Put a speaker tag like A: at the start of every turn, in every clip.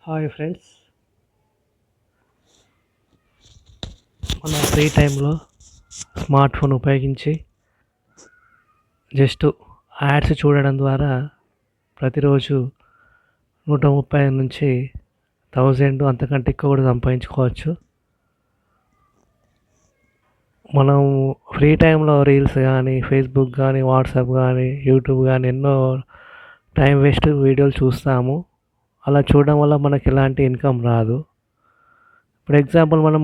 A: Hi friends, మన free టైంలో smart phone ఉపయోగించి జస్ట్ యాడ్స్ చూడడం ద్వారా ప్రతిరోజు 130 నుంచి 1000 అంతకంటే ఎక్కువ కూడా సంపాదించుకోవచ్చు. మనం ఫ్రీ టైంలో రీల్స్ కానీ, ఫేస్బుక్ కానీ, వాట్సాప్ కానీ, యూట్యూబ్ కానీ ఎన్నో టైం వేస్ట్ వీడియోలు చూస్తాము. అలా చూడడం వల్ల మనకి ఎలాంటి ఇన్కమ్ రాదు. ఫర్ ఎగ్జాంపుల్ మనం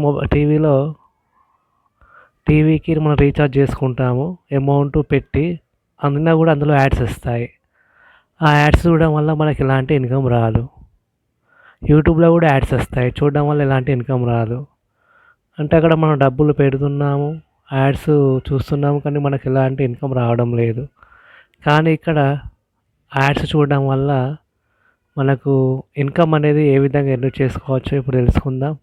A: టీవీకి మనం రీఛార్జ్ చేసుకుంటాము అమౌంట్ పెట్టి, అందులో కూడా అందులో యాడ్స్ వస్తాయి. ఆ యాడ్స్ చూడడం వల్ల మనకి ఎలాంటి ఇన్కమ్ రాదు. యూట్యూబ్లో కూడా యాడ్స్ వస్తాయి, చూడడం వల్ల ఎలాంటి ఇన్కమ్ రాదు. అంటే అక్కడ మనం డబ్బులు పెడుతున్నాము, యాడ్స్ చూస్తున్నాము, కానీ మనకి ఎలాంటి ఇన్కమ్ రావడం లేదు. కానీ ఇక్కడ యాడ్స్ చూడడం వల్ల మనకు ఇన్కమ్ అనేది ఏ విధంగా ఎర్న్ చేసుకోవచ్చో ఇప్పుడు తెలుసుకుందాం.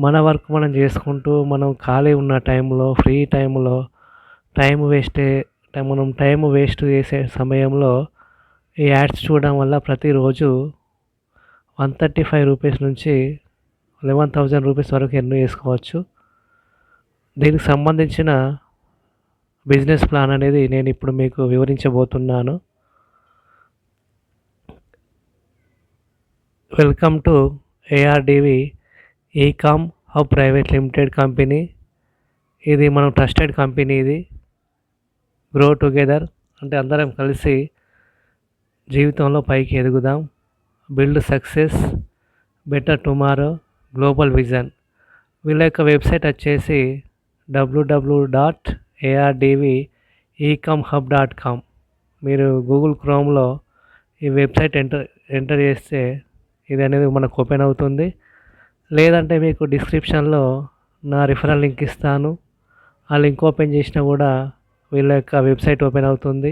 A: మన వర్క్ మనం చేసుకుంటూ మనం ఖాళీ ఉన్న టైంలో, ఫ్రీ టైంలో టైం వేస్ట్ చేసే సమయంలో ఈ యాడ్స్ చూడడం వల్ల ప్రతిరోజు 135 రూపీస్ నుంచి 11,000 రూపీస్ వరకు ఎర్న్ చేసుకోవచ్చు. దీనికి సంబంధించిన బిజినెస్ ప్లాన్ అనేది నేను ఇప్పుడు మీకు వివరించబోతున్నాను. Welcome to ARDV ecom hub private limited company. ఇది మనం ట్రస్టెడ్ కంపెనీ. ఇది గ్రో టుగెదర్ అంటే అందరం కలిసి జీవితంలో పైకి ఎదుగుదాం. Build success, better tomorrow, global vision. వీళ్ళ యొక్క వెబ్సైట్ వచ్చేసి www.ardvecomhub.com. మీరు గూగుల్ క్రోమ్లో ఈ వెబ్సైట్ ఎంటర్ చేస్తే ఇది అనేది మనకు ఓపెన్ అవుతుంది. లేదంటే మీకు డిస్క్రిప్షన్లో నా రిఫరల్ లింక్ ఇస్తాను. ఆ లింక్ ఓపెన్ చేసినా కూడా వీళ్ళ యొక్క వెబ్సైట్ ఓపెన్ అవుతుంది.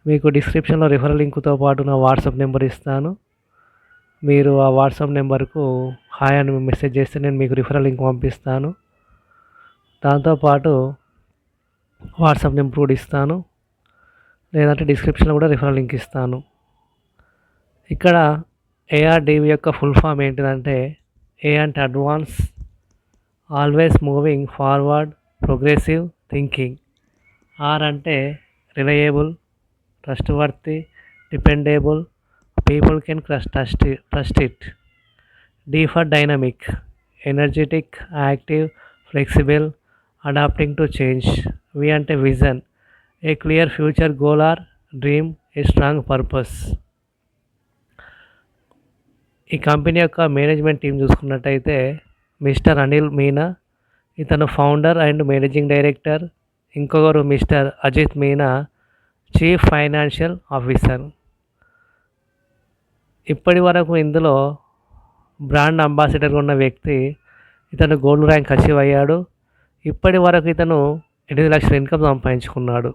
A: మీకు డిస్క్రిప్షన్లో రిఫరల్ లింక్తో పాటు నా వాట్సాప్ నెంబర్ ఇస్తాను. మీరు ఆ వాట్సాప్ నెంబర్కు హాయ్ అని మెసేజ్ చేస్తే నేను మీకు రిఫరల్ లింక్ పంపిస్తాను. దాంతోపాటు వాట్సాప్ నెంబర్ కూడా ఇస్తాను, లేదంటే డిస్క్రిప్షన్లో కూడా రిఫరల్ లింక్ ఇస్తాను. ఇక్కడ ఏఆర్డివి యొక్క ఫుల్ ఫామ్ ఏంటిదంటే, ఏ అంటే advance, always moving forward, progressive thinking. R అంటే reliable, trustworthy, dependable, people can trust it. D for dynamic, energetic, active, flexible, adapting to change. V అంటే vision, a clear future goal or dream, a strong purpose. ఈ company యొక్క management team చూసుకున్నట్టయితే mister Anil Meena, ఇతను founder and managing director. ఇంకొకరు mister Ajit Meena, chief financial officer. ఇప్పటి వరకు ఇందులో brand అంబాసిడర్గా ఉన్న వ్యక్తి ఇతను గోల్డ్ ర్యాంక్ అచీవ్ అయ్యాడు. ఇప్పటి వరకు ఇతను 8 లక్షల ఇన్కమ్ సంపాదించుకున్నాడు.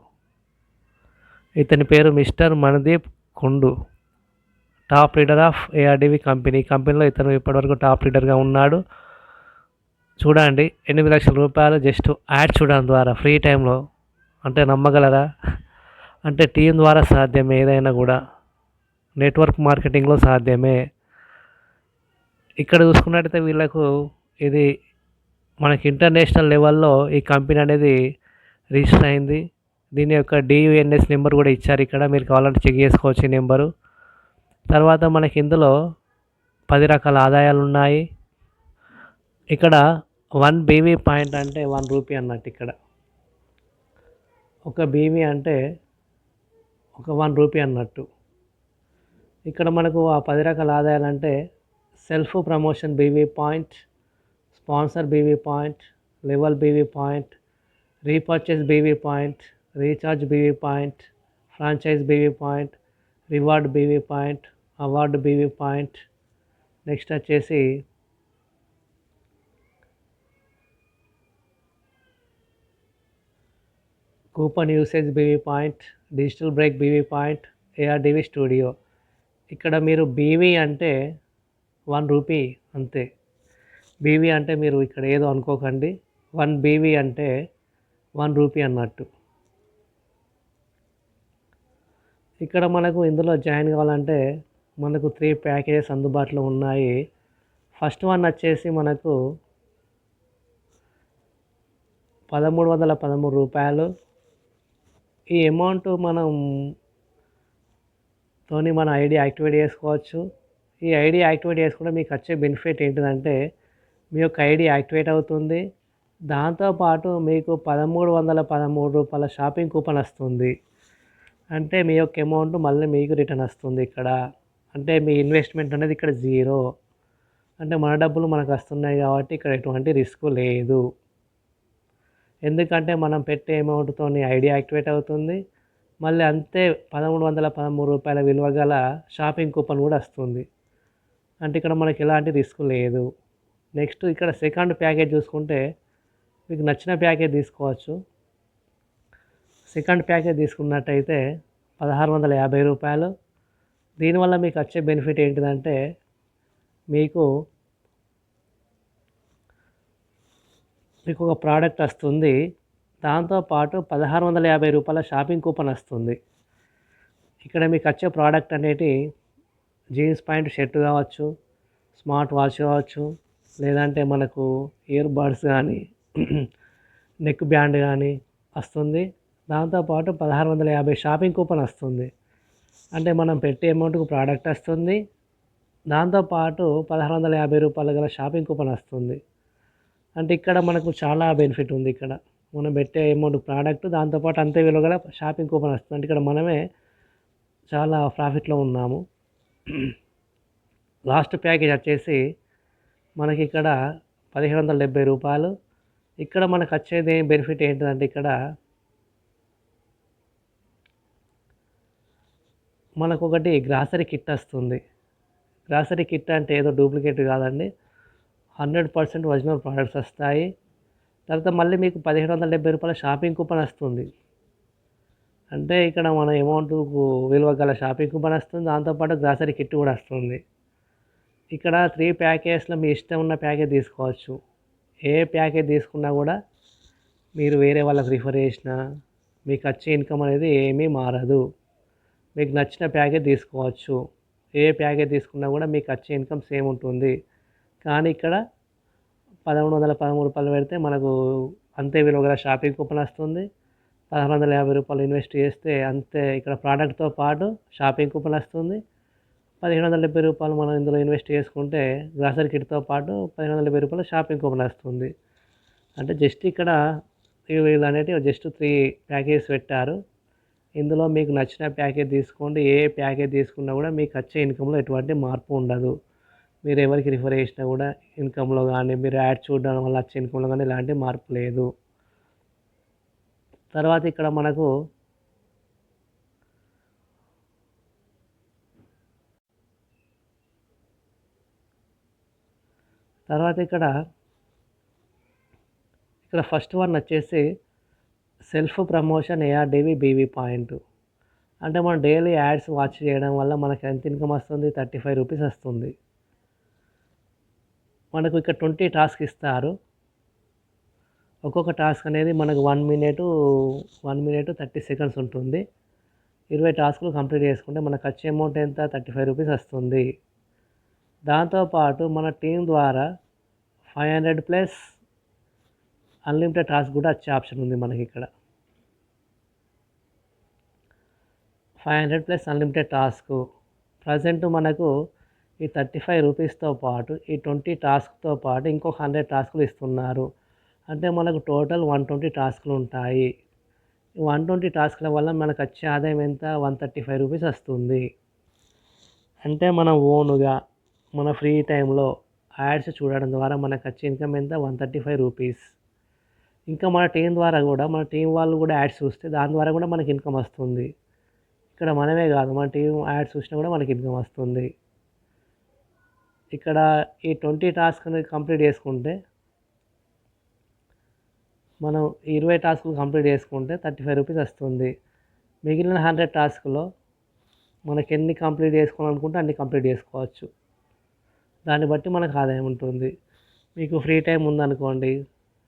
A: ఇతని పేరు mister Mandeep Kundu, top leader of ARDV కంపెనీలో ఇతను ఇప్పటివరకు టాప్ లీడర్గా ఉన్నాడు. చూడండి, 8 లక్షల రూపాయలు జస్ట్ యాడ్ చూడడం ద్వారా ఫ్రీ టైంలో. అంటే నమ్మగలరా? అంటే టీం ద్వారా సాధ్యమే, ఏదైనా కూడా నెట్వర్క్ మార్కెటింగ్లో సాధ్యమే. ఇక్కడ చూసుకున్నట్టయితే వీళ్ళకు ఇది మనకి ఇంటర్నేషనల్ లెవెల్లో ఈ కంపెనీ అనేది రిజిస్టర్ అయింది. దీని యొక్క డియుఎన్ఎస్ నెంబర్ కూడా ఇచ్చారు ఇక్కడ, మీరు కావాలంటే చెక్ చేసుకోవచ్చు ఈ నెంబరు. తర్వాత మనకి ఇందులో 10 రకాల ఆదాయాలు ఉన్నాయి. ఇక్కడ 1 బీవీ పాయింట్ అంటే 1 రూపీ అన్నట్టు. ఇక్కడ ఒక బీవీ అంటే ఒక 1 రూపీ అన్నట్టు. ఇక్కడ మనకు ఆ 10 రకాల ఆదాయాలు అంటే self promotion BV point, sponsor BV point, level BV point, repurchase BV point, recharge BV point, franchise BV point, reward BV point, award BV point. Next వచ్చేసి coupon usage BV point, digital break BV point, ARDV studio. ఇక్కడ మీరు BV అంటే 1 rupee అంతే. BV అంటే మీరు ఇక్కడ ఏదో అనుకోకండి, 1 బీవీ అంటే 1 రూపీ అన్నట్టు. ఇక్కడ మనకు ఇందులో జాయిన్ కావాలంటే మనకు 3 ప్యాకేజెస్ అందుబాటులో ఉన్నాయి. ఫస్ట్ వన్ వచ్చేసి మనకు రూ. 1313. ఈ అమౌంట్ మన ఐడి యాక్టివేట్ చేసుకోవచ్చు. ఈ ఐడి యాక్టివేట్ చేసుకుంటే మీకు వచ్చే బెనిఫిట్ ఏంటిదంటే మీ యొక్క ఐడి యాక్టివేట్ అవుతుంది. దాంతోపాటు మీకు రూ. 1313 షాపింగ్ కూపన్ వస్తుంది. అంటే మీ యొక్క అమౌంట్ మళ్ళీ మీకు రిటర్న్ వస్తుంది ఇక్కడ. అంటే మీ ఇన్వెస్ట్మెంట్ అనేది ఇక్కడ జీరో. అంటే మన డబ్బులు మనకు వస్తున్నాయి కాబట్టి ఇక్కడ ఎటువంటి రిస్క్ లేదు. ఎందుకంటే మనం పెట్టే అమౌంట్తో ఐడి యాక్టివేట్ అవుతుంది. మళ్ళీ అంతే రూ. 1313 విలువ గల షాపింగ్ కూపన్ కూడా వస్తుంది. అంటే ఇక్కడ మనకి ఎలాంటి రిస్క్ లేదు. నెక్స్ట్ ఇక్కడ సెకండ్ ప్యాకేజ్ చూసుకుంటే మీకు నచ్చిన ప్యాకేజ్ తీసుకోవచ్చు. సెకండ్ ప్యాకేజ్ తీసుకున్నట్టయితే రూ. 1650. దీనివల్ల మీకు వచ్చే బెనిఫిట్ ఏంటిదంటే మీకు ఒక ప్రోడక్ట్ వస్తుంది. దాంతోపాటు రూ. 1650 షాపింగ్ కూపన్ వస్తుంది. ఇక్కడ మీకు వచ్చే ప్రోడక్ట్ అనేది జీన్స్ ప్యాంట్ షర్ట్ కావచ్చు, స్మార్ట్ వాచ్ కావచ్చు, లేదంటే మనకు ఇయర్ బడ్స్ కానీ నెక్ బ్యాండ్ కానీ వస్తుంది. దాంతోపాటు 1650 షాపింగ్ కూపన్ వస్తుంది. అంటే మనం పెట్టే అమౌంట్కు ప్రోడక్ట్ వస్తుంది. దాంతోపాటు రూ. 1650 గల షాపింగ్ కూపన్ వస్తుంది. అంటే ఇక్కడ మనకు చాలా బెనిఫిట్ ఉంది. ఇక్కడ మనం పెట్టే అమౌంట్ ప్రోడక్ట్, దాంతోపాటు అంతే విలువ గల షాపింగ్ కూపన్ వస్తుంది. అంటే ఇక్కడ మనమే చాలా ప్రాఫిట్లో ఉన్నాము. లాస్ట్ ప్యాకేజ్ వచ్చేసి మనకి ఇక్కడ రూ. 1770. ఇక్కడ మనకు వచ్చేది బెనిఫిట్ ఏంటిదంటే ఇక్కడ మనకు ఒకటి గ్రాసరీ కిట్ వస్తుంది. గ్రాసరీ కిట్ అంటే ఏదో డూప్లికేట్ కాదండి, 100% ఒరిజినల్ ప్రోడక్ట్స్ వస్తాయి. తర్వాత మళ్ళీ మీకు రూ. 1770 షాపింగ్ కూపన్ వస్తుంది. అంటే ఇక్కడ మన అమౌంట్కు విలువ గల షాపింగ్ కూపన్ వస్తుంది. దాంతోపాటు గ్రాసరీ కిట్ కూడా వస్తుంది. ఇక్కడ 3 ప్యాకేజ్లో మీ ఇష్టం ఉన్న ప్యాకేజ్ తీసుకోవచ్చు. ఏ ప్యాకేజ్ తీసుకున్నా కూడా మీరు వేరే వాళ్ళకి రిఫర్ చేసినా మీకు వచ్చే ఇన్కమ్ అనేది ఏమీ మారదు. మీకు నచ్చిన ప్యాకేజ్ తీసుకోవచ్చు. ఏ ప్యాకేజ్ తీసుకున్నా కూడా మీకు వచ్చే ఇన్కమ్ సేమ్ ఉంటుంది. కానీ ఇక్కడ రూ. 1313 పెడితే మనకు అంతే విలువ గల షాపింగ్ కూపన్ వస్తుంది. రూ. 1650 ఇన్వెస్ట్ చేస్తే అంతే ఇక్కడ ప్రోడక్ట్తో పాటు షాపింగ్ కూపన్ వస్తుంది. రూ. 1770 మనం ఇందులో ఇన్వెస్ట్ చేసుకుంటే గ్రాసరీ కిట్తో పాటు రూ. 1770 షాపింగ్ కూపన్ వస్తుంది. అంటే జస్ట్ ఇక్కడ వీళ్ళు అనేటివి జస్ట్ 3 ప్యాకేజెస్ పెట్టారు. ఇందులో మీకు నచ్చిన ప్యాకేజ్ తీసుకోండి. ఏ ప్యాకేజ్ తీసుకున్నా కూడా మీకు వచ్చే ఇన్కంలో ఎటువంటి మార్పు ఉండదు. మీరు ఎవరికి రిఫర్ చేసినా కూడా ఇన్కంలో కానీ, మీరు యాడ్ చూడడం వల్ల వచ్చే ఇన్కంలో కానీ ఎలాంటి మార్పు లేదు. తర్వాత ఇక్కడ మనకు ఫస్ట్ వన్ వచ్చేసి self promotion ARDV BV point. అంటే మనం డైలీ యాడ్స్ వాచ్ చేయడం వల్ల మనకు ఎంత ఇన్కమ్ వస్తుంది? రూ. 35 వస్తుంది. మనకు ఇక్కడ 20 టాస్క్ ఇస్తారు. ఒక్కొక్క టాస్క్ అనేది మనకు 1 మినిట్ 30 సెకండ్స్ ఉంటుంది. 20 టాస్కులు కంప్లీట్ చేసుకుంటే మనకు వచ్చే అమౌంట్ ఎంత? రూ. 35 వస్తుంది. దాంతోపాటు మన టీం ద్వారా 500+ అన్లిమిటెడ్ టాస్క్ కూడా వచ్చే ఆప్షన్ ఉంది మనకి ఇక్కడ. 500+ అన్లిమిటెడ్ టాస్క్ ప్రజెంట్ మనకు ఈ రూ. 35తో పాటు ఈ 20 టాస్క్తో పాటు ఇంకొక 100 టాస్కులు ఇస్తున్నారు. అంటే మనకు టోటల్ 120 టాస్కులు ఉంటాయి. ఈ 120 టాస్కుల వల్ల మనకు వచ్చే ఆదాయం ఎంత? రూ. 135 వస్తుంది. అంటే మనం ఓన్గా మన ఫ్రీ టైంలో యాడ్స్ చూడడం ద్వారా మనకు వచ్చే ఇన్కమ్ ఎంత? రూ. 135. ఇంకా మన టీం ద్వారా కూడా మన టీం వాళ్ళు కూడా యాడ్స్ చూస్తే దాని ద్వారా కూడా మనకి ఇన్కమ్ వస్తుంది. ఇక్కడ మనమే కాదు, మన టీం యాడ్స్ చూసినా కూడా మనకి ఇన్కమ్ వస్తుంది. ఇక్కడ ఈ 20 టాస్క్ అనేది కంప్లీట్ చేసుకుంటే మనం 20 టాస్కులు కంప్లీట్ చేసుకుంటే రూ. 35 వస్తుంది. మిగిలిన 100 టాస్క్లో మనకి ఎన్ని కంప్లీట్ చేసుకోవాలనుకుంటే అన్ని కంప్లీట్ చేసుకోవచ్చు. దాన్ని బట్టి మనకు ఆదాయం ఉంటుంది. మీకు ఫ్రీ టైం ఉందనుకోండి,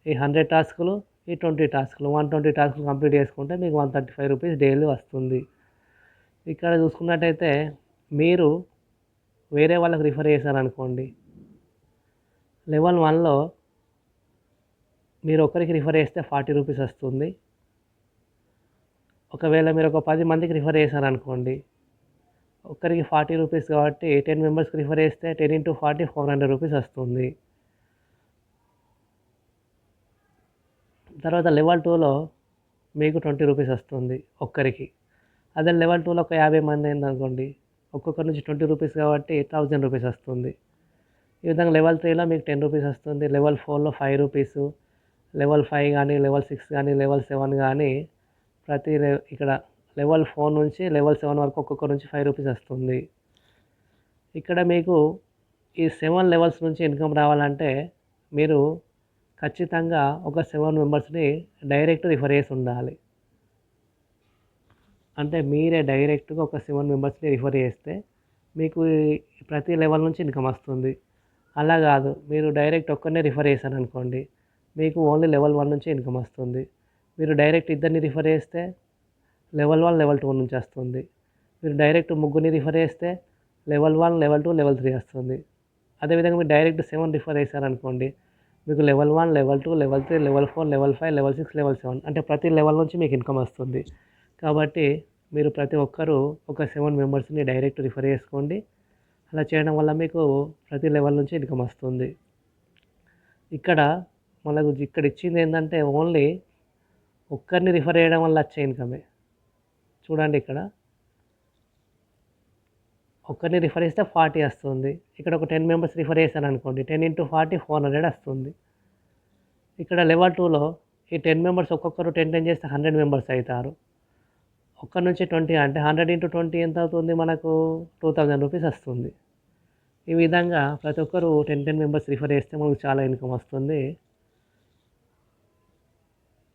A: ఈ 100 టాస్కులు ఈ 20 టాస్కులు 120 టాస్కులు కంప్లీట్ చేసుకుంటే మీకు రూ. 135 డైలీ వస్తుంది. ఇక్కడ చూసుకున్నట్టయితే మీరు వేరే వాళ్ళకి రిఫర్ చేశారనుకోండి, లెవెల్ 1లో మీరు ఒకరికి రిఫర్ చేస్తే 40 రూపీస్ వస్తుంది. ఒకవేళ మీరు ఒక 10 మందికి రిఫర్ చేశారనుకోండి, ఒక్కరికి 40 రూపీస్ కాబట్టి 10 మెంబర్స్కి రిఫర్ చేస్తే 10 × 40 400 రూపీస్ వస్తుంది. తర్వాత లెవెల్ 2లో మీకు 20 రూపీస్ వస్తుంది ఒక్కరికి. అదే లెవెల్ 2లో ఒక 50 మంది అయిందనుకోండి, ఒక్కొక్కరి నుంచి 20 రూపీస్ కాబట్టి 1000 రూపీస్ వస్తుంది. ఈ విధంగా లెవెల్ 3లో మీకు 10 రూపీస్ వస్తుంది. లెవెల్ 4లో 5 రూపీసు, లెవెల్ 5 కానీ, లెవెల్ 6 కానీ, లెవెల్ 7 కానీ ఇక్కడ లెవెల్ 4 నుంచి లెవెల్ 7 వరకు ఒక్కొక్కరి నుంచి 5 రూపీస్ వస్తుంది. ఇక్కడ మీకు ఈ 7 లెవెల్స్ నుంచి ఇన్కమ్ రావాలంటే మీరు ఖచ్చితంగా ఒక 7 మెంబర్స్ని డైరెక్ట్ రిఫర్ చేసి ఉండాలి. అంటే మీరే డైరెక్ట్గా ఒక 7 మెంబర్స్ని రిఫర్ చేస్తే మీకు ప్రతి లెవెల్ నుంచి ఇన్కమ్ వస్తుంది. అలా కాదు, మీరు డైరెక్ట్ ఒక్కరినే రిఫర్ చేశారనుకోండి, మీకు ఓన్లీ లెవెల్ 1 నుంచి ఇన్కమ్ వస్తుంది. మీరు డైరెక్ట్ ఇద్దరిని రిఫర్ చేస్తే లెవెల్ 1, లెవెల్ 2 నుంచి వస్తుంది. మీరు డైరెక్ట్ ముగ్గురిని రిఫర్ చేస్తే లెవెల్ 1, లెవెల్ 2, లెవెల్ 3 వస్తుంది. అదేవిధంగా మీరు డైరెక్ట్ 7 రిఫర్ చేశారనుకోండి, మీకు level 1, level 2, level 3, level 4, level 5, level 6, level 7 అంటే ప్రతి లెవెల్ నుంచి మీకు ఇన్కమ్ వస్తుంది. కాబట్టి మీరు ప్రతి ఒక్కరూ ఒక 7 మెంబర్స్ని డైరెక్ట్ రిఫర్ చేసుకోండి. అలా చేయడం వల్ల మీకు ప్రతి లెవెల్ నుంచి ఇన్కమ్ వస్తుంది. ఇక్కడ మనకు ఇక్కడ ఇచ్చింది ఏంటంటే ఓన్లీ ఒక్కరిని రిఫర్ చేయడం వల్ల వచ్చే ఇన్కమే. చూడండి, ఇక్కడ ఒక్కరిని రిఫర్ చేస్తే 40 వస్తుంది. ఇక్కడ ఒక 10 మెంబర్స్ రిఫర్ చేశాను అనుకోండి, 10 × 40 400 వస్తుంది. ఇక్కడ లెవెల్ 2లో ఈ 10 మెంబర్స్ ఒక్కొక్కరు 10 చేస్తే 100 మెంబర్స్ అవుతారు. ఒక్కరి నుంచి 20 అంటే 100 × 20 ఎంత అవుతుంది, మనకు 2000 రూపీస్ వస్తుంది. ఈ విధంగా ప్రతి ఒక్కరు 10 మెంబర్స్ రిఫర్ చేస్తే మనకు చాలా ఇన్కమ్ వస్తుంది.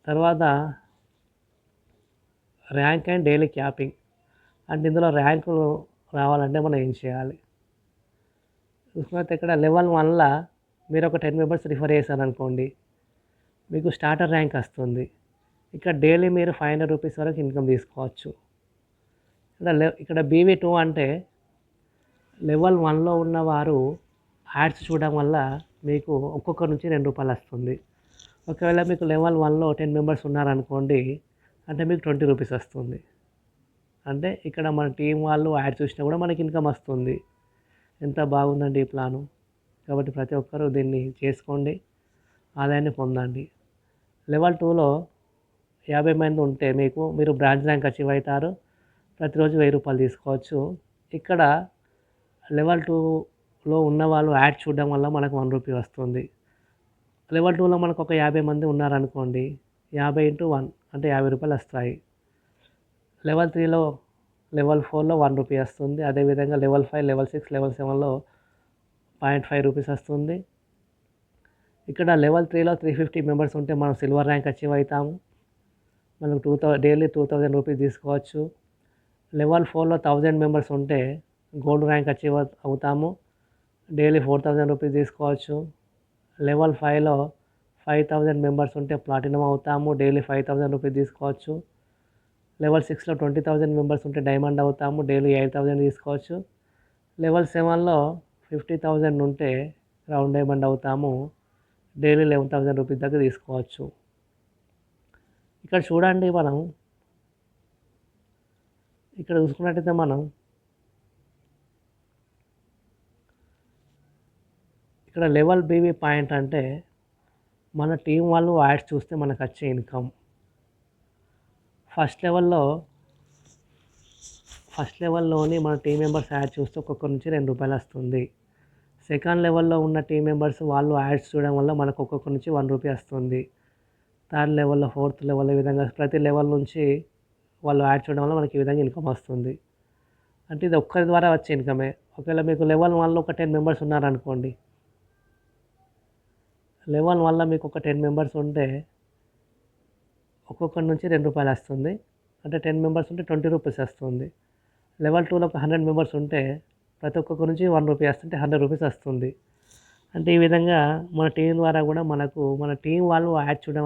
A: తర్వాత ర్యాంక్ అండ్ డైలీ క్యాపింగ్ అంటే ఇందులో ర్యాంకులు రావాలంటే మనం ఏం చేయాలి చూసుకుంటే, ఇక్కడ లెవెల్ 1లో మీరు ఒక 10 మెంబర్స్ రిఫర్ చేశారనుకోండి, మీకు స్టార్టర్ ర్యాంక్ వస్తుంది. ఇక్కడ డైలీ మీరు 500 రూపీస్ వరకు ఇన్కమ్ తీసుకోవచ్చు. ఇక్కడ BV2 అంటే లెవెల్ 1లో ఉన్నవారు యాడ్స్ చూడడం వల్ల మీకు ఒక్కొక్కరి నుంచి 2 రూపాయలు వస్తుంది. ఒకవేళ మీకు లెవెల్ 1లో 10 మెంబర్స్ ఉన్నారనుకోండి, అంటే మీకు 20 రూపీస్ వస్తుంది. అంటే ఇక్కడ మన టీం వాళ్ళు యాడ్ చూసినా కూడా మనకి ఇన్కమ్ వస్తుంది. ఎంత బాగుందండి ఈ ప్లాను. కాబట్టి ప్రతి ఒక్కరూ దీన్ని చేసుకోండి, ఆదాయాన్ని పొందండి. లెవెల్ 2లో 50 మంది ఉంటే మీరు బ్రాంచ్ ర్యాంక్ అచీవ్ అవుతారు. ప్రతిరోజు 1000 రూపాయలు తీసుకోవచ్చు. ఇక్కడ లెవెల్ 2లో ఉన్న వాళ్ళు యాడ్ చూడడం వల్ల మనకు 1 రూపీ వస్తుంది. లెవెల్ 2లో మనకు ఒక 50 మంది ఉన్నారనుకోండి, 50 × 1 అంటే 50 రూపాయలు వస్తాయి. లెవెల్ 3లో లెవెల్ 4లో 1 రూపీ వస్తుంది. అదేవిధంగా లెవెల్ 5, లెవెల్ 6, లెవెల్ 7లో 0.5 రూపీస్ వస్తుంది. ఇక్కడ లెవెల్ 3లో 350 మెంబర్స్ ఉంటే మనం సిల్వర్ ర్యాంక్ అచీవ్ అవుతాము. మనకు డైలీ 2000 రూపీస్ తీసుకోవచ్చు. లెవెల్ 4లో 1000 మెంబర్స్ ఉంటే గోల్డ్ ర్యాంక్ అచీవ్ అవుతాము. డైలీ 4000 రూపీస్ తీసుకోవచ్చు. లెవెల్ 5లో 5000 మెంబర్స్ ఉంటే ప్లాటినం అవుతాము. డైలీ 5000 రూపీస్ తీసుకోవచ్చు. లెవెల్ 6లో 20000 మెంబర్స్ ఉంటే డైమండ్ అవుతాము. డైలీ 8000 తీసుకోవచ్చు. లెవెల్ 7లో 50000 ఉంటే రౌండ్ డైమండ్ అవుతాము. డైలీ 11000 రూపీస్ దాకా తీసుకోవచ్చు. ఇక్కడ చూడండి, ఇక్కడ చూసుకున్నట్టయితే ఇక్కడ లెవెల్ BV పాయింట్ అంటే మన టీం వాళ్ళు యాడ్స్ చూస్తే మనకు వచ్చే ఇన్కమ్. ఫస్ట్ లెవెల్లోని మన టీం మెంబర్స్ యాడ్ చూస్తే ఒక్కొక్కరి నుంచి 2 రూపాయలు వస్తుంది. సెకండ్ లెవెల్లో ఉన్న టీం మెంబర్స్ వాళ్ళు యాడ్స్ చూడడం వల్ల మనకు ఒక్కొక్కరి నుంచి 1 రూపీ వస్తుంది. థర్డ్ లెవెల్లో, ఫోర్త్ లెవెల్, ఈ విధంగా ప్రతి లెవెల్ నుంచి వాళ్ళు యాడ్ చూడడం వల్ల మనకి ఈ విధంగా ఇన్కమ్ వస్తుంది. అంటే ఇది ఒక్కరి ద్వారా వచ్చే ఇన్కమే. ఒకవేళ మీకు లెవెల్ 1లో ఒక 10 మెంబర్స్ ఉన్నారనుకోండి, లెవెల్ 1లో మీకు ఒక 10 మెంబర్స్ ఉంటే ఒక్కొక్కరి నుంచి 2 రూపాయలు వస్తుంది. అంటే 10 మెంబర్స్ ఉంటే 20 రూపీస్ వస్తుంది. లెవెల్ 2లో ఒక 100 మెంబర్స్ ఉంటే ప్రతి ఒక్కొక్కరి నుంచి 1 రూపీ వస్తుంటే 100 రూపీస్ వస్తుంది. అంటే ఈ విధంగా మన టీం ద్వారా కూడా మన టీం వాళ్ళు యాడ్ చూడడం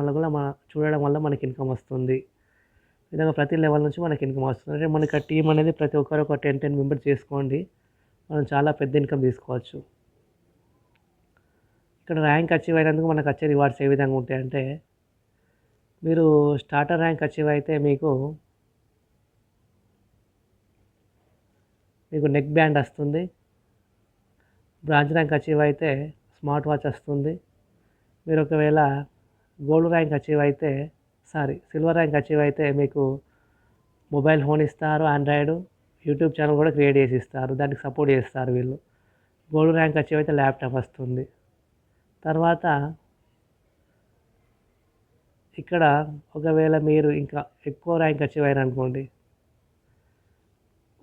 A: వల్ల మనకి ఇన్కమ్ వస్తుంది. ఈ విధంగా ప్రతి లెవెల్ నుంచి మనకి ఇన్కమ్ వస్తుంది. అంటే మనకి ఆ టీం అనేది ప్రతి ఒక్కరు ఒక 10 మెంబర్స్ చేసుకోండి. మనం చాలా పెద్ద ఇన్కమ్ తీసుకోవచ్చు. ఇక్కడ ర్యాంక్ అచీవ్ అయినందుకు మనకు వచ్చే రివార్డ్స్ ఏ విధంగా ఉంటాయంటే, మీరు స్టార్టర్ ర్యాంక్ అచీవ్ అయితే మీకు నెక్ బ్యాండ్ వస్తుంది. బ్రాంచ్ ర్యాంక్ అచీవ్ అయితే స్మార్ట్ వాచ్ వస్తుంది. మీరు ఒకవేళ గోల్డ్ ర్యాంక్ అచీవ్ అయితే సిల్వర్ ర్యాంక్ అచీవ్ అయితే మీకు మొబైల్ ఫోన్ ఇస్తారు, ఆండ్రాయిడ్, యూట్యూబ్ ఛానల్ కూడా క్రియేట్ చేసి ఇస్తారు. దానికి సపోర్ట్ చేస్తారు వీళ్ళు. గోల్డ్ ర్యాంక్ అచీవ్ అయితే ల్యాప్టాప్ వస్తుంది. తర్వాత ఇక్కడ ఒకవేళ మీరు ఇంకా ఎక్కువ ర్యాంక్ అచీవ్ అయ్యారు అనుకోండి,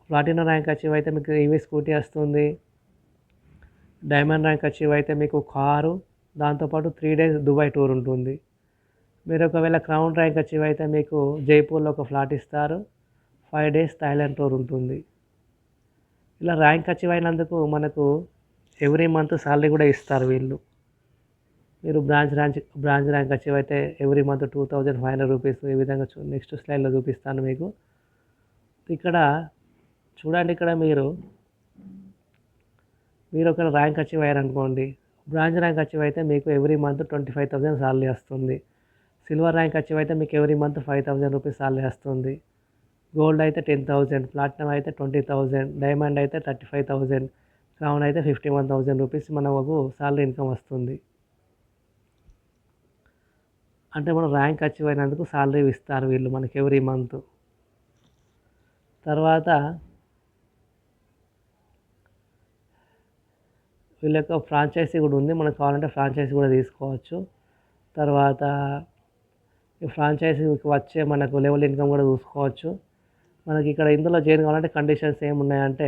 A: ప్లాటినం ర్యాంక్ అచీవ్ అయితే మీకు ఈవీ స్కూటీ వస్తుంది. డైమండ్ ర్యాంక్ అచీవ్ అయితే మీకు కారు, దాంతోపాటు 3 days దుబాయ్ టూర్ ఉంటుంది. మీరు ఒకవేళ క్రౌన్ ర్యాంక్ అచీవ్ అయితే మీకు జైపూర్లో ఒక ఫ్లాట్ ఇస్తారు. 5 days థాయిలాండ్ టూర్ ఉంటుంది. ఇలా ర్యాంక్ అచీవ్ అయినందుకు మనకు ఎవ్రీ మంత్ సాలరీ కూడా ఇస్తారు వీళ్ళు. మీరు బ్రాంచ్ ర్యాంక్ అచీవ్ అయితే ఎవ్రీ మంత్ 2500 రూపీస్. ఈ విధంగా నెక్స్ట్ స్లైడ్లో చూపిస్తాను మీకు. ఇక్కడ చూడండి, ఇక్కడ మీరు ఒక ర్యాంక్ అచీవ్ అయ్యారనుకోండి, బ్రాంచ్ ర్యాంక్ అచీవ్ అయితే మీకు ఎవ్రీ మంత్ 25,000 సాలరీ వస్తుంది. సిల్వర్ ర్యాంక్ అచీవ్ అయితే మీకు ఎవ్రీ మంత్ 5,000 రూపీస్ సాలరీ వస్తుంది. గోల్డ్ అయితే 10,000, ప్లాటినం అయితే 20,000, డైమండ్ అయితే 35,000, క్రౌన్ అయితే 51,000 రూపీస్ మనకు సాలరీ ఇన్కమ్ వస్తుంది. అంటే మనం ర్యాంక్ అచీవ్ అయినందుకు సాలరీ ఇస్తారు వీళ్ళు మనకి ఎవ్రీ మంత్. తర్వాత వీళ్ళ యొక్క ఫ్రాంచైజీ కూడా ఉంది. మనకు కావాలంటే ఫ్రాంచైజీ కూడా తీసుకోవచ్చు. తర్వాత ఈ ఫ్రాంచైజీకి వచ్చే మనకు లెవెల్ ఇన్కమ్ కూడా చూసుకోవచ్చు. మనకి ఇక్కడ ఇందులో జాయిన్ కావాలంటే కండిషన్స్ ఏమున్నాయంటే,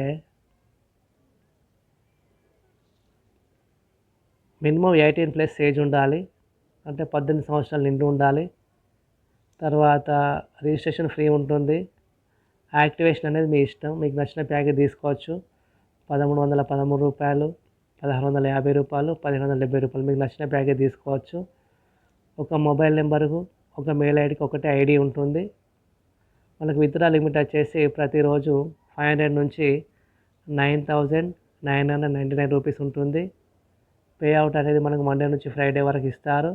A: మినిమం 18+ ఏజ్ ఉండాలి, అంటే 18 సంవత్సరాలు నిండి ఉండాలి. తర్వాత రిజిస్ట్రేషన్ ఫ్రీ ఉంటుంది. యాక్టివేషన్ అనేది మీ ఇష్టం, మీకు నచ్చిన ప్యాకేజ్ తీసుకోవచ్చు. 1,313 రూపాయలు, 1,650 రూపాయలు, 1,570 రూపాయలు, మీకు నచ్చిన ప్యాకేజ్ తీసుకోవచ్చు. ఒక మొబైల్ నెంబర్కు, ఒక మెయిల్ ఐడికి ఒకటే ఐడి ఉంటుంది. మనకు విత్డ్రా లిమిట్ వచ్చేసి ప్రతిరోజు 500 నుంచి 9,999 రూపీస్ ఉంటుంది. పే అవుట్ అనేది మనకు మండే నుంచి ఫ్రైడే వరకు ఇస్తారు.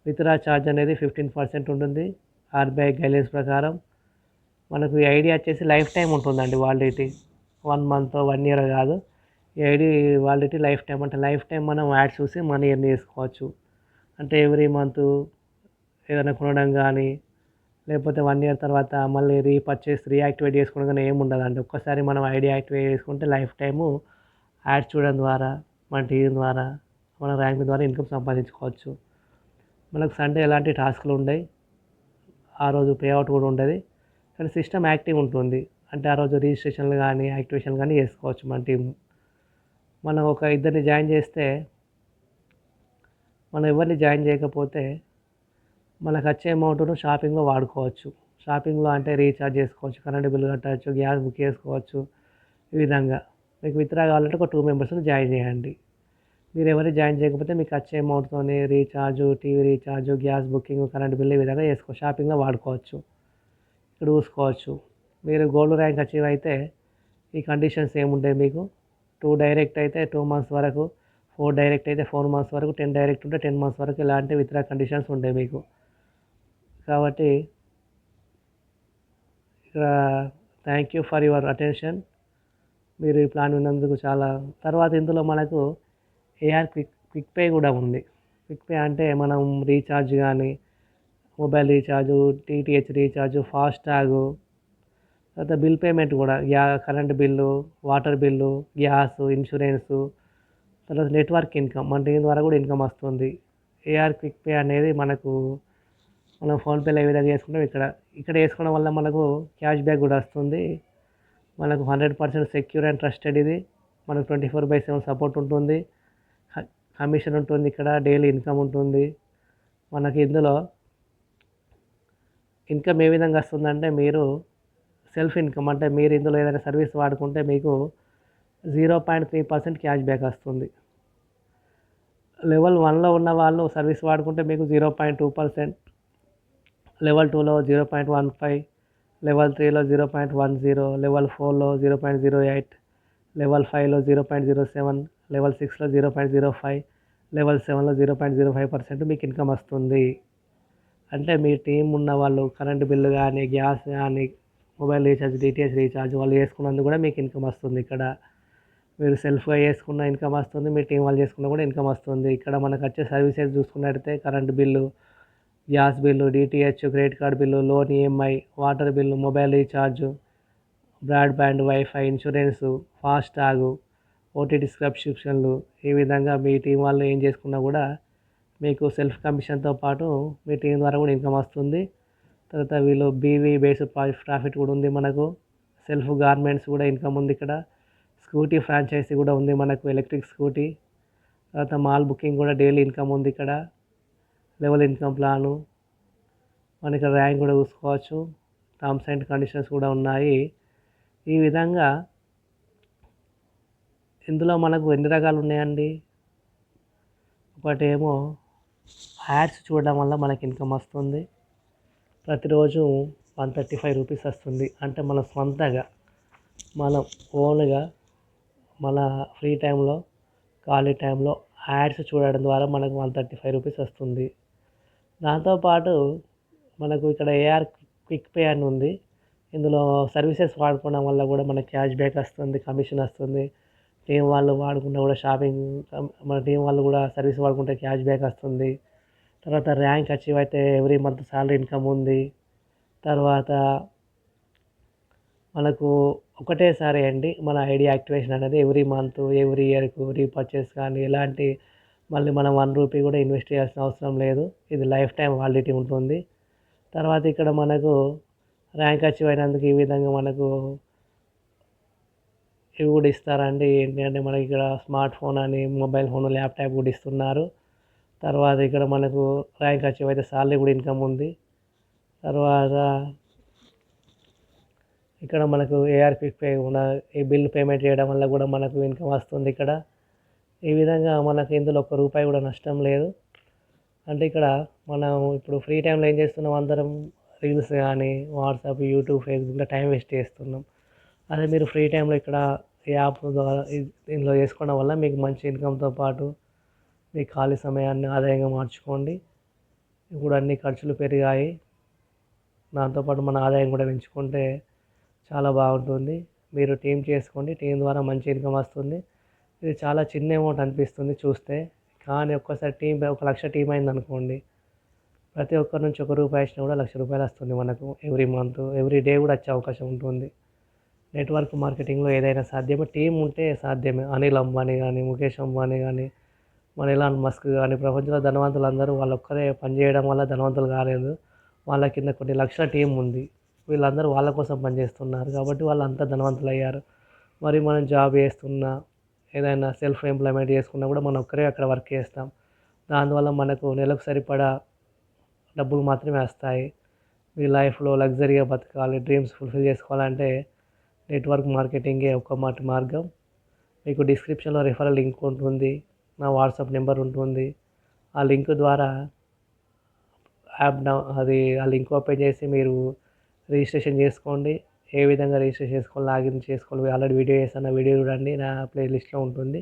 A: విత్డ్రా ఛార్జ్ అనేది 15% ఉంటుంది ఆర్బీఐ గైడ్లైన్స్ ప్రకారం. మనకు ఈ ఐడి వచ్చేసి లైఫ్ టైం ఉంటుందండి వాలిడిటీ. 1 month 1 year కాదు. ఈ ఐడి వాలిడిటీ లైఫ్ టైం. అంటే లైఫ్ టైం మనం యాడ్ చూసి మనీ ఎర్న్ చేసుకోవచ్చు. అంటే ఎవ్రీ మంత్ ఏదైనా కొనడం కానీ, లేకపోతే 1 year తర్వాత మళ్ళీ రీయాక్టివేట్ చేసుకోవడం కానీ ఏమి ఉండదండి. ఒక్కసారి మనం ఐడి యాక్టివేట్ చేసుకుంటే లైఫ్ టైము యాడ్స్ చూడడం ద్వారా, మన టీవీ ద్వారా, మన ర్యాంక్ ద్వారా ఇన్కమ్ సంపాదించుకోవచ్చు. మనకు సండే ఎలాంటి టాస్క్లు ఉండవు, ఆ రోజు పే అవుట్ కూడా ఉండదు. కానీ సిస్టమ్ యాక్టివ్ ఉంటుంది. అంటే ఆ రోజు రిజిస్ట్రేషన్లు కానీ యాక్టివేషన్లు కానీ చేసుకోవచ్చు మన టీము. మనం ఒక ఇద్దరిని జాయిన్ చేస్తే, మనం ఎవరిని జాయిన్ చేయకపోతే మనకు వచ్చే అమౌంట్ను షాపింగ్లో వాడుకోవచ్చు. షాపింగ్లో అంటే రీఛార్జ్ చేసుకోవచ్చు, కరెంట్ బిల్లు కట్టవచ్చు, గ్యాస్ బుక్ చేసుకోవచ్చు. ఈ విధంగా మీకు విత్డ్రా కావాలంటే ఒక 2 మెంబర్స్ని జాయిన్ చేయండి. మీరు ఎవరిని జాయిన్ చేయకపోతే మీకు వచ్చే అమౌంట్తో recharge, TV recharge, gas booking, current bill ఈ విధంగా షాపింగ్లో వాడుకోవచ్చు. ఇక్కడ చూసుకోవచ్చు. మీరు గోల్డ్ ర్యాంక్ అచీవ్ అయితే ఈ కండిషన్స్ ఏముంటాయి మీకు. 2 డైరెక్ట్ అయితే 2 months వరకు, 4 డైరెక్ట్ అయితే 4 months వరకు, 10 డైరెక్ట్ ఉంటే 10 months వరకు ఇలాంటి విత్డ్రా కండిషన్స్ ఉంటాయి మీకు. కాబట్టి ఇక్కడ thank you for your attention. మీరు ఈ ప్లాన్ విన్నందుకు చాలా. తర్వాత ఇందులో మనకు ఏఆర్ క్విక్ పే కూడా ఉంది. క్విక్ పే అంటే మనం రీఛార్జ్ కానీ, మొబైల్ రీఛార్జు, టీటీహెచ్ రీఛార్జు, ఫాస్టాగు, తర్వాత బిల్ పేమెంట్ కూడా, current bill, water bill, gas, insurance, తర్వాత నెట్వర్క్ ఇన్కమ్, మన దీని ద్వారా కూడా ఇన్కమ్ వస్తుంది. ఏఆర్ క్విక్ పే అనేది మనం ఫోన్పేలో ఏ విధంగా చేసుకుంటాం, ఇక్కడ వేసుకోవడం వల్ల మనకు క్యాష్ బ్యాక్ కూడా వస్తుంది. మనకు 100% సెక్యూర్ అండ్ ట్రస్టెడ్. ఇది మనకు 24/7 సపోర్ట్ ఉంటుంది. కమిషన్ ఉంటుంది, ఇక్కడ డైలీ ఇన్కమ్ ఉంటుంది. మనకి ఇందులో ఇన్కమ్ ఏ విధంగా వస్తుందంటే, మీరు సెల్ఫ్ ఇన్కమ్, అంటే మీరు ఇందులో ఏదైనా సర్వీస్ వాడుకుంటే మీకు 0.3% క్యాష్ బ్యాక్ వస్తుంది. లెవెల్ 1లో ఉన్న వాళ్ళు సర్వీస్ వాడుకుంటే మీకు 0.2%, లెవెల్ 2లో 0.15, లెవెల్ 3లో 0.10, లెవెల్ 4లో 0.08, లెవెల్ 5లో 0.07, లెవెల్ 6లో 0.05, లెవెల్ 7లో 0.05% మీకు ఇన్కమ్ వస్తుంది. అంటే మీ టీం ఉన్న వాళ్ళు కరెంట్ బిల్లు కానీ, గ్యాస్ కానీ, మొబైల్ రీఛార్జ్, డిటిహెచ్ రీఛార్జ్ వాళ్ళు చేసుకున్నందుకు కూడా మీకు ఇన్కమ్ వస్తుంది ఇక్కడ. మీరు సెల్ఫ్గా చేసుకున్న ఇన్కమ్ వస్తుంది, మీ టీం వాళ్ళు చేసుకున్న కూడా ఇన్కమ్ వస్తుంది. ఇక్కడ మనకు వచ్చే సర్వీసెస్ చూసుకున్నట్టయితే current bill, gas bill, DTH, credit card bill, loan EMI, water bill, mobile recharge, broadband, wifi, insurance, FASTag, OTT సబ్స్క్రిప్షన్లు, ఈ విధంగా మీ టీం వాళ్ళు ఏం చేసుకున్నా కూడా మీకు సెల్ఫ్ కమిషన్తో పాటు మీ టీం ద్వారా కూడా ఇన్కమ్ వస్తుంది. తర్వాత వీళ్ళు బీవీ బేస్డ్ ప్రాఫిట్ కూడా ఉంది మనకు. సెల్ఫ్ గార్మెంట్స్ కూడా ఇన్కమ్ ఉంది ఇక్కడ. స్కూటీ ఫ్రాంచైజీ కూడా ఉంది మనకు, ఎలక్ట్రిక్ స్కూటీ. తర్వాత మాల్ బుకింగ్ కూడా డైలీ ఇన్కమ్ ఉంది ఇక్కడ. లెవెల్ ఇన్కమ్ ప్లాను, మనకి ర్యాంక్ కూడా చూసుకోవచ్చు. టర్మ్స్ అండ్ కండిషన్స్ కూడా ఉన్నాయి. ఈ విధంగా ఇందులో మనకు ఎన్ని రకాలు ఉన్నాయండి. ఒకటేమో యాడ్స్ చూడడం వల్ల మనకి ఇన్కమ్ వస్తుంది. ప్రతిరోజు 135 రూపీస్ వస్తుంది. అంటే మన సొంతగా మనం ఓన్గా మన ఫ్రీ టైంలో, ఖాళీ టైంలో యాడ్స్ చూడడం ద్వారా మనకు 135 రూపీస్ వస్తుంది. దాంతోపాటు మనకు ఇక్కడ ఏఆర్ క్విక్ పే అని ఉంది. ఇందులో సర్వీసెస్ వాడుకోవడం వల్ల కూడా మనకి క్యాష్ బ్యాక్ వస్తుంది, కమిషన్ వస్తుంది. టీం వాళ్ళు వాడుకున్న కూడా షాపింగ్, మన టీం వాళ్ళు కూడా సర్వీస్ వాడుకుంటే క్యాష్ బ్యాక్ వస్తుంది. తర్వాత ర్యాంక్ అచీవ్ అయితే ఎవ్రీ మంత్ సాలరీ ఇన్కమ్ ఉంది. తర్వాత మనకు ఒకటేసారి అండి మన ఐడి యాక్టివేషన్ అనేది ఎవ్రీ మంత్, ఎవ్రీ ఇయర్కు రీపర్చేస్ కానీ ఎలాంటి మళ్ళీ మనం 1 రూపీ కూడా ఇన్వెస్ట్ చేయాల్సిన అవసరం లేదు. ఇది లైఫ్ టైం వాలిడిటీ ఉంటుంది. తర్వాత ఇక్కడ మనకు ర్యాంక్ అచీవ్ అయినందుకు ఈ విధంగా మనకు ఇవి కూడా ఇస్తారండి. ఏంటంటే మనకి ఇక్కడ స్మార్ట్ ఫోన్ అని, మొబైల్ ఫోన్, ల్యాప్టాప్ కూడా ఇస్తున్నారు. తర్వాత ఇక్కడ మనకు ర్యాంక్ అచీవ్ అయితే సాలరీ కూడా ఇన్కమ్ ఉంది. తర్వాత ఇక్కడ మనకు ఏఆర్ క్విక్ పే కూడా, ఈ బిల్ పేమెంట్ చేయడం వల్ల కూడా మనకు ఇన్కమ్ వస్తుంది ఇక్కడ. ఈ విధంగా మనకు ఇందులో ₹1 కూడా నష్టం లేదు. అంటే ఇక్కడ మనం ఇప్పుడు ఫ్రీ టైంలో ఏం చేస్తున్నాం, అందరం రీల్స్ కానీ, వాట్సాప్, యూట్యూబ్, ఫేస్బుక్లో టైం వేస్ట్ చేస్తున్నాం. అదే మీరు ఫ్రీ టైంలో ఇక్కడ యాప్ ద్వారా దీనిలో చేసుకోవడం వల్ల మీకు మంచి ఇన్కమ్తో పాటు మీ ఖాళీ సమయాన్ని ఆదాయంగా మార్చుకోండి. ఇప్పుడు అన్ని ఖర్చులు పెరిగాయి, దాంతోపాటు మన ఆదాయం కూడా పెంచుకుంటే చాలా బాగుంటుంది. మీరు టీం చేసుకోండి, టీం ద్వారా మంచి ఇన్కమ్ వస్తుంది. ఇది చాలా చిన్న అమౌంట్ అనిపిస్తుంది చూస్తే, కానీ ఒక్కసారి టీం 1,00,000 టీం అయింది అనుకోండి, ప్రతి ఒక్కరి నుంచి ₹1 వచ్చినా కూడా ₹1,00,000 వస్తుంది మనకు. ఎవ్రీ మంత్, ఎవ్రీ డే కూడా వచ్చే అవకాశం ఉంటుంది. నెట్వర్క్ మార్కెటింగ్లో ఏదైనా సాధ్యమే, టీం ఉంటే సాధ్యమే. అనిల్ అంబానీ కానీ, ముఖేష్ అంబానీ కానీ, మన ఎలాన్ మస్క్ కానీ, ప్రపంచంలో ధనవంతులు అందరూ వాళ్ళొక్కరే పనిచేయడం వల్ల ధనవంతులు కాలేదు. వాళ్ళ కింద కొన్ని లక్షల టీం ఉంది. వీళ్ళందరూ వాళ్ళ కోసం పనిచేస్తున్నారు కాబట్టి వాళ్ళు అంతా ధనవంతులు అయ్యారు. మరి మనం జాబ్ చేస్తున్నా, ఏదైనా సెల్ఫ్ ఎంప్లాయ్మెంట్ చేసుకున్నా కూడా మనం ఒక్కరే అక్కడ వర్క్ చేస్తాం. దానివల్ల మనకు నెలకు సరిపడా డబ్బులు మాత్రమే వస్తాయి. మీ లైఫ్లో లగ్జరీగా బతకాలి, డ్రీమ్స్ ఫుల్ఫిల్ చేసుకోవాలంటే నెట్వర్క్ మార్కెటింగే ఒక మార్గం. మీకు డిస్క్రిప్షన్లో రిఫరల్ లింక్ ఉంటుంది, నా వాట్సాప్ నెంబర్ ఉంటుంది. ఆ లింక్ ద్వారా ఆ లింక్ ఓపెన్ చేసి మీరు రిజిస్ట్రేషన్ చేసుకోండి. ఏ విధంగా రిజిస్ట్రేషన్ చేసుకోవాలి, లాగిన్ చేసుకోవాలి, ఆల్రెడీ వీడియో చేశాను, వీడియో చూడండి, నా ప్లేలిస్ట్లో ఉంటుంది.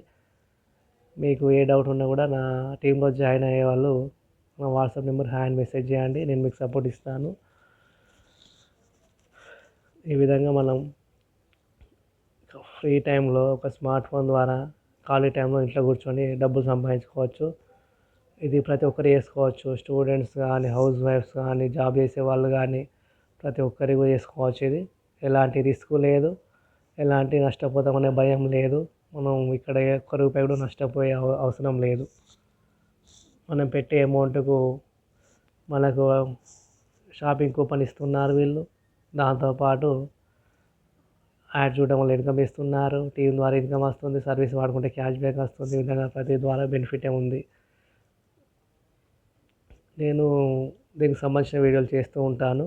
A: మీకు ఏ డౌట్ ఉన్నా కూడా నా టీంలో జాయిన్ అయ్యే వాళ్ళు నా వాట్సాప్ నెంబర్ హ్యాండ్ మెసేజ్ చేయండి, నేను మీకు సపోర్ట్ ఇస్తాను. ఈ విధంగా మనం ఫ్రీ టైంలో ఒక స్మార్ట్ ఫోన్ ద్వారా ఖాళీ టైంలో ఇంట్లో కూర్చొని డబ్బులు సంపాదించుకోవచ్చు. ఇది ప్రతి ఒక్కరు చేసుకోవచ్చు. స్టూడెంట్స్ కానీ, హౌస్ వైఫ్స్ కానీ, జాబ్ చేసే వాళ్ళు కానీ ప్రతి ఒక్కరు కూడా చేసుకోవచ్చు. ఇది ఎలాంటి రిస్క్ లేదు, ఎలాంటి నష్టపోతామనే భయం లేదు. మనం ఇక్కడ ₹1 కూడా నష్టపోయే అవసరం లేదు. మనం పెట్టే అమౌంట్కు మనకు షాపింగ్ కూపన్ ఇస్తున్నారు వీళ్ళు. దాంతోపాటు యాడ్ చూడడం వల్ల ఇన్కమ్ ఇస్తున్నారు. టీం ద్వారా ఇన్కమ్ వస్తుంది, సర్వీస్ వాడుకుంటే క్యాష్ బ్యాక్ వస్తుంది. ఈ విధంగా ప్రతి ద్వారా బెనిఫిటే ఉంది. నేను దీనికి సంబంధించిన వీడియోలు చేస్తూ ఉంటాను.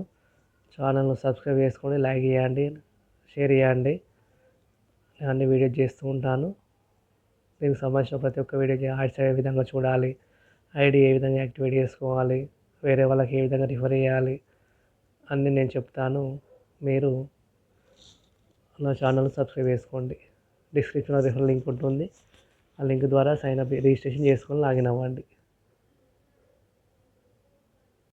A: ఛానల్ను సబ్స్క్రైబ్ చేసుకోండి, లైక్ చేయండి, షేర్ చేయండి. నేను అన్ని వీడియోస్ చేస్తూ ఉంటాను. దీనికి సంబంధించిన ప్రతి ఒక్క వీడియోకి యాడ్స్ ఏ విధంగా చూడాలి, ఐడి ఏ విధంగా యాక్టివేట్ చేసుకోవాలి, వేరే వాళ్ళకి ఏ విధంగా రిఫర్ చేయాలి అన్నీ నేను చెప్తాను. మీరు నా ఛానల్ సబ్స్క్రైబ్ చేసుకోండి. డిస్క్రిప్షన్లో రిఫరల్ లింక్ ఉంటుంది. ఆ లింక్ ద్వారా సైన్ అప్ రిజిస్ట్రేషన్ చేసుకొని లాగిన్ అవ్వండి.